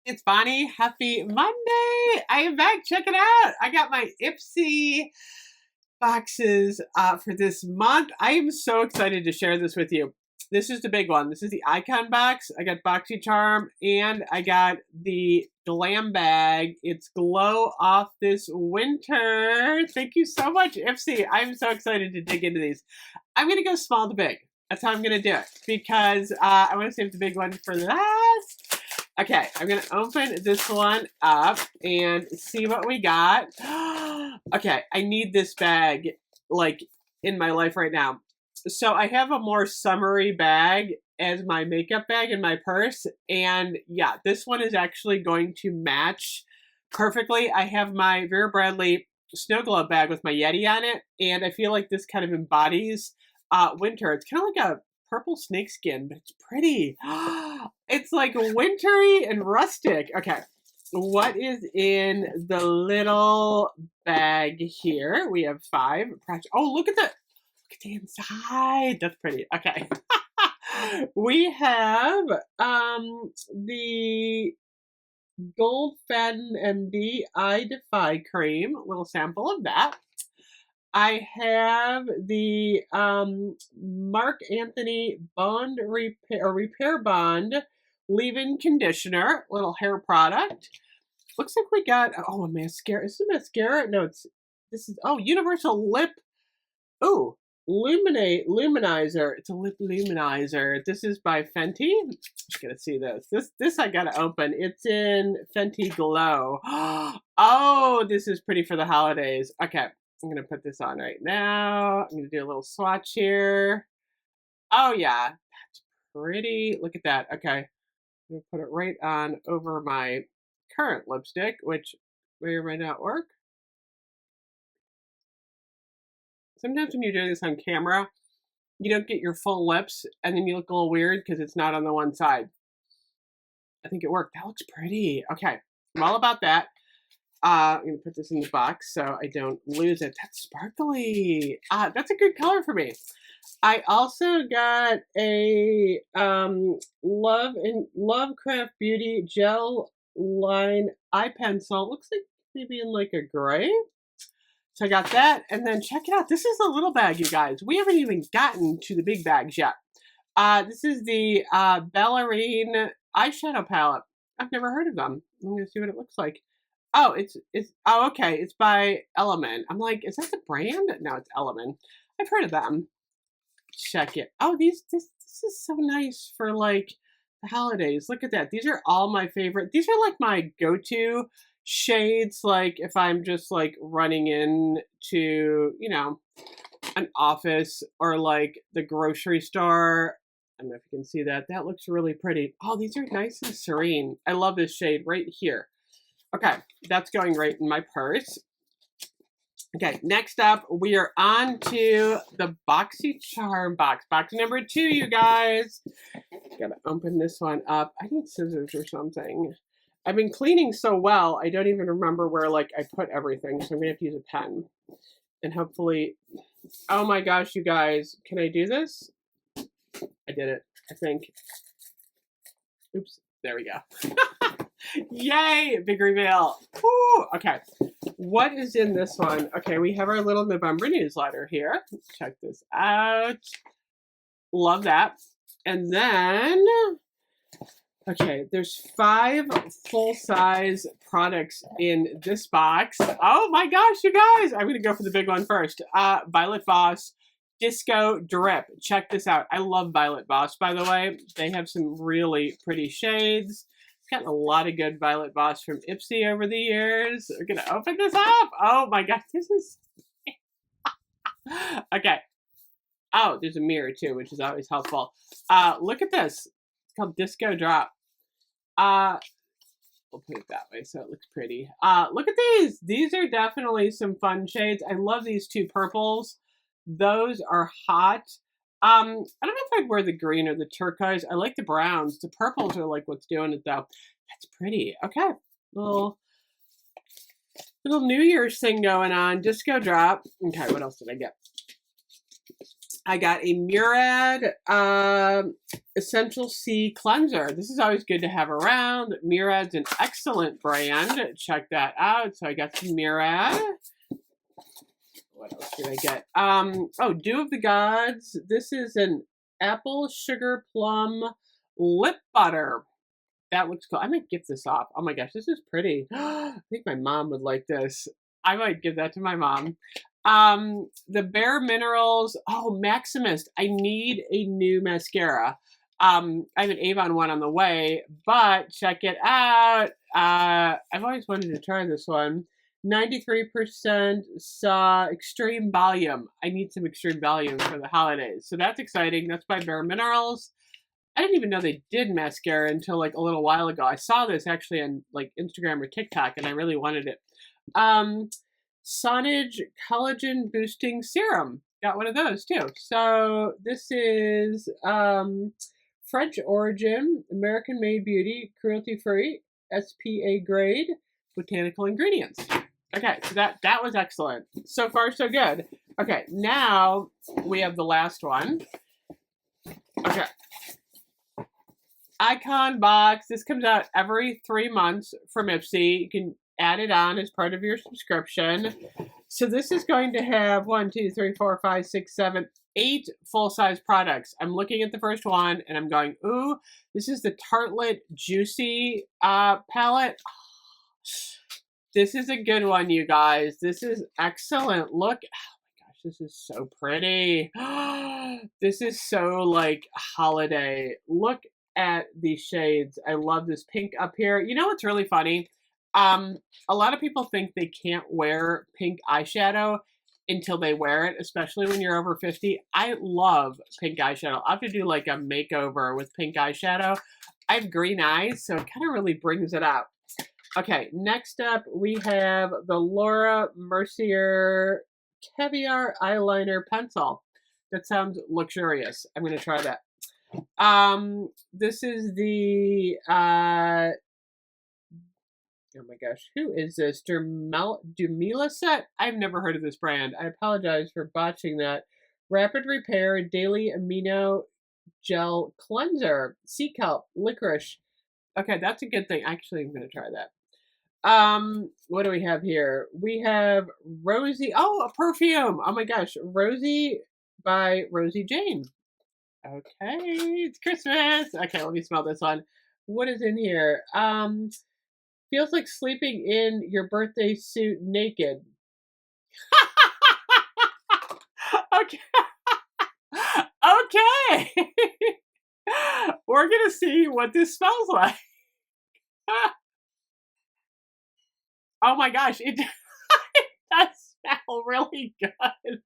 It's Bonnie. Happy Monday. I am back. Check it out. I got my Ipsy boxes for this month. I am so excited to share this with you. This is the big one. This is the icon box. I got boxycharm and I got the glam bag. It's glow off this winter. Thank you so much, Ipsy. I'm so excited to dig into these. I'm going to go small to big. That's how I'm going to do it because I want to save the big one for last. Okay, I'm going to open this one up and see what we got. Okay, I need this bag, like, in my life right now. So I have a more summery bag as my makeup bag in my purse. And yeah, this one is actually going to match perfectly. I have my Vera Bradley snow globe bag with my Yeti on it. And I feel like this kind of embodies winter. It's kind of like a purple snakeskin, but it's pretty. It's like wintry and rustic. Okay, what is in the little bag here? We have 5. Oh, look at the inside. That's pretty. Okay. We have the Gold Faden MD Eye Defy cream, a little sample of that. I have the Mark Anthony Bond Repair Bond leave-in conditioner, little hair product. Looks like we got a mascara. Is it mascara? No, this is Universal Lip. Oh, Luminizer. It's a lip luminizer. This is by Fenty. I'm just gonna see this. This I gotta open. It's in Fenty Glow. Oh, this is pretty for the holidays. Okay. I'm going to put this on right now. I'm going to do a little swatch here. Oh, yeah. That's pretty. Look at that. Okay. I'm going to put it right on over my current lipstick, which may or may not work. Sometimes when you do this on camera, you don't get your full lips, and then you look a little weird because it's not on the one side. I think it worked. That looks pretty. Okay. I'm all about that. I'm going to put this in the box so I don't lose it. That's sparkly. That's a good color for me. I also got a Lovecraft Beauty Gel Line Eye Pencil. Looks like maybe in like a gray. So I got that. And then check it out. This is a little bag, you guys. We haven't even gotten to the big bags yet. This is the Ballerine eyeshadow palette. I've never heard of them. I'm going to see what it looks like. Oh, it's okay. It's by Element. I'm like, is that the brand? No, it's Element. I've heard of them. Check it. Oh, this is so nice for like the holidays. Look at that. These are all my favorite. These are like my go-to shades. Like if I'm just like running into, an office or like the grocery store. I don't know if you can see that. That looks really pretty. Oh, these are nice and serene. I love this shade right here. Okay, that's going right in my purse. Okay, next up, we are on to the boxycharm box. Box number 2, you guys. Gotta open this one up. I need scissors or something. I've been cleaning so well, I don't even remember where like I put everything, so I'm gonna have to use a pen. And hopefully, oh my gosh, you guys, can I do this? I did it, I think. Oops, there we go. Yay! Big reveal. Woo! Okay. What is in this one? Okay, we have our little November newsletter here. Check this out. Love that. And then, okay, there's 5 full-size products in this box. Oh my gosh, you guys! I'm going to go for the big one first. Violet Voss Disco Drip. Check this out. I love Violet Voss, by the way. They have some really pretty shades. Gotten a lot of good Violet Voss from Ipsy over the years. We're gonna open this up. Oh my gosh, this is okay. Oh, there's a mirror too, which is always helpful. Look at this. It's called Disco Drop. We'll put it that way so it looks pretty. Look at these. These are definitely some fun shades. I love these 2 purples. Those are hot. I don't know if I'd wear the green or the turquoise. I like the browns. The purples are like what's doing it though. That's pretty. Okay. Little New Year's thing going on. Disco drop. Okay, what else did I get? I got a Murad Essential C Cleanser. This is always good to have around. Murad's an excellent brand. Check that out. So I got some Murad. What else did I get? Oh, Dew of the Gods. This is an apple sugar plum lip butter. That looks cool. I might gift this off. Oh my gosh, this is pretty. I think my mom would like this. I might give that to my mom. The Bare Minerals. Oh, Maximist. I need a new mascara. I have an Avon one on the way, but check it out. I've always wanted to try this one. 93% extreme volume. I need some extreme volume for the holidays. So that's exciting. That's by Bare Minerals. I didn't even know they did mascara until like a little while ago. I saw this actually on like Instagram or TikTok and I really wanted it. Sonage Collagen Boosting Serum. Got one of those too. So this is French origin, American made beauty, cruelty free, SPA grade, botanical ingredients. Okay, so that was excellent. So far, so good. Okay, now we have the last one. Okay. Icon box. This comes out every 3 months from Ipsy. You can add it on as part of your subscription. So this is going to have 1, 2, 3, 4, 5, 6, 7, 8 full-size products. I'm looking at the first one and I'm going, ooh, this is the Tartelette Juicy palette. This is a good one, you guys. This is excellent. Look, oh my gosh, this is so pretty. This is so like holiday. Look at these shades. I love this pink up here. You know what's really funny? A lot of people think they can't wear pink eyeshadow until they wear it, especially when you're over 50. I love pink eyeshadow. I'll have to do like a makeover with pink eyeshadow. I have green eyes, so it kind of really brings it out. Okay, next up we have the Laura Mercier Caviar Eyeliner Pencil. That sounds luxurious. I'm going to try that. This is the, oh my gosh, who is this? Dumila set? I've never heard of this brand. I apologize for botching that. Rapid Repair Daily Amino Gel Cleanser. Sea kelp, licorice. Okay, that's a good thing. Actually, I'm going to try that. What do we have here? We have Rosie. Oh, a perfume. Oh my gosh. Rosie by Rosie Jane. Okay, it's Christmas. Okay, let me smell this one. What is in here? Feels like sleeping in your birthday suit naked. Okay. Okay. We're gonna see what this smells like. Oh my gosh, it does smell really good.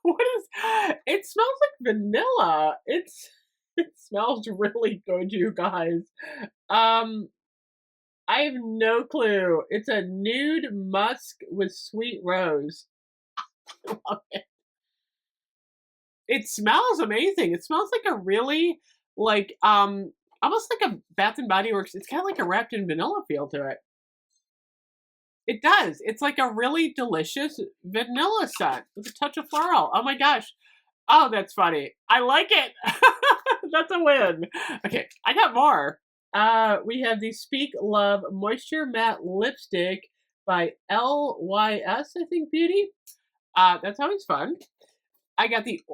What is, it smells like vanilla. It smells really good, you guys. I have no clue. It's a nude musk with sweet rose. I love it. It smells amazing. It smells like a really, like, almost like a Bath and Body Works. It's kind of like a wrapped in vanilla feel to it. It does. It's like a really delicious vanilla scent with a touch of floral. Oh my gosh. Oh, that's funny. I like it. That's a win. Okay, I got more. We have the Speak Love Moisture Matte Lipstick by LYS, I think, Beauty. That's always fun. I got the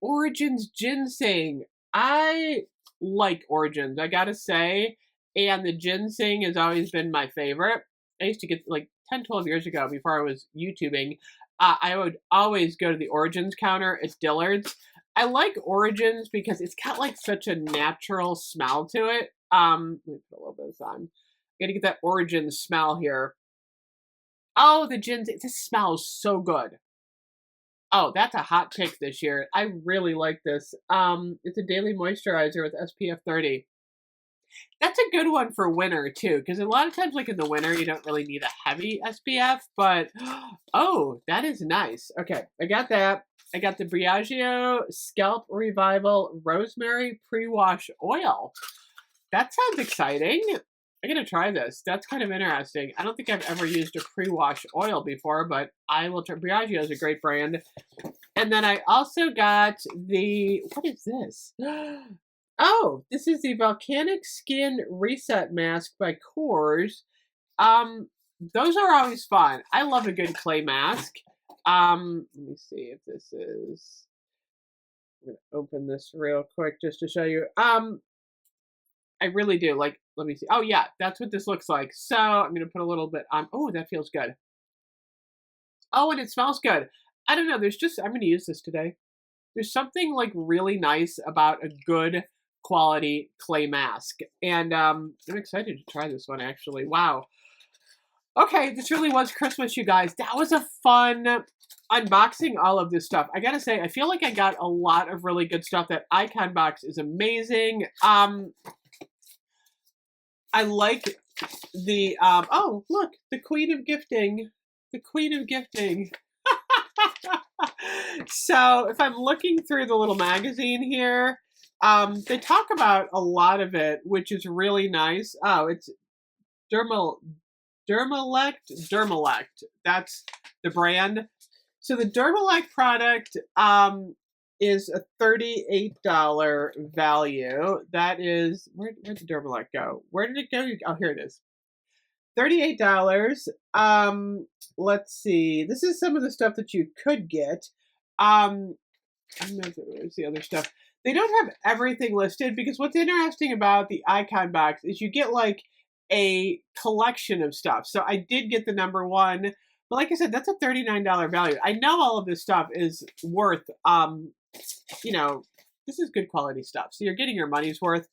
Origins Ginseng. I like Origins, I gotta say. And the ginseng has always been my favorite. I used to get, like, 10, 12 years ago, before I was YouTubing, I would always go to the Origins counter at Dillard's. I like Origins because it's got, like, such a natural smell to it. Let me put a little bit of this on. Gotta get that Origins smell here. Oh, the ginseng. This smells so good. Oh, that's a hot pick this year. I really like this. It's a daily moisturizer with SPF 30. That's a good one for winter, too, because a lot of times, like, in the winter, you don't really need a heavy SPF, but, oh, that is nice. Okay, I got that. I got the Briogeo Scalp Revival Rosemary Pre-Wash Oil. That sounds exciting. I'm gonna try this. That's kind of interesting. I don't think I've ever used a pre-wash oil before, but I will try. Briogeo is a great brand. And then I also got the, what is this? Oh, this is the Volcanic Skin Reset Mask by Coors. Those are always fun. I love a good clay mask. Let me see if this is, I'm gonna open this real quick just to show you. I really do. Like, let me see. Oh yeah, that's what this looks like. So I'm gonna put a little bit on. Oh, that feels good. Oh, and it smells good. I don't know. There's just, I'm gonna use this today. There's something like really nice about a good quality clay mask. And I'm excited to try this one actually. Wow. Okay, this really was Christmas, you guys. That was a fun unboxing all of this stuff. I gotta say, I feel like I got a lot of really good stuff. That Icon box is amazing. I like the, oh, look, the Queen of Gifting. The Queen of Gifting. So if I'm looking through the little magazine here, they talk about a lot of it, which is really nice. Oh, it's Dermalect. That's the brand. So the Dermalect product is a $38 value. That is, where did Dermalect go? Where did it go? Oh, here it is. $38. Let's see. This is some of the stuff that you could get. I don't know if there's the other stuff. They don't have everything listed because what's interesting about the Icon box is you get like a collection of stuff. So I did get the number one, but like I said, that's a $39 value. I know all of this stuff is worth, you know, this is good quality stuff. So you're getting your money's worth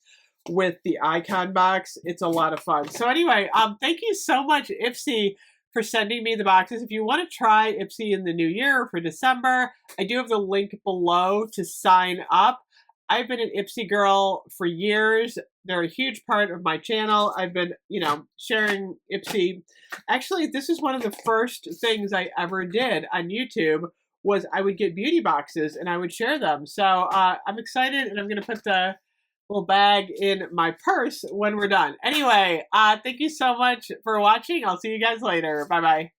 with the Icon box. It's a lot of fun. So anyway, thank you so much, Ipsy, for sending me the boxes. If you want to try Ipsy in the new year for December, I do have the link below to sign up. I've been an Ipsy girl for years. They're a huge part of my channel. I've been, you know, sharing Ipsy. Actually, this is one of the first things I ever did on YouTube was I would get beauty boxes and I would share them. So I'm excited, and I'm going to put the little bag in my purse when we're done. Anyway, thank you so much for watching. I'll see you guys later. Bye-bye.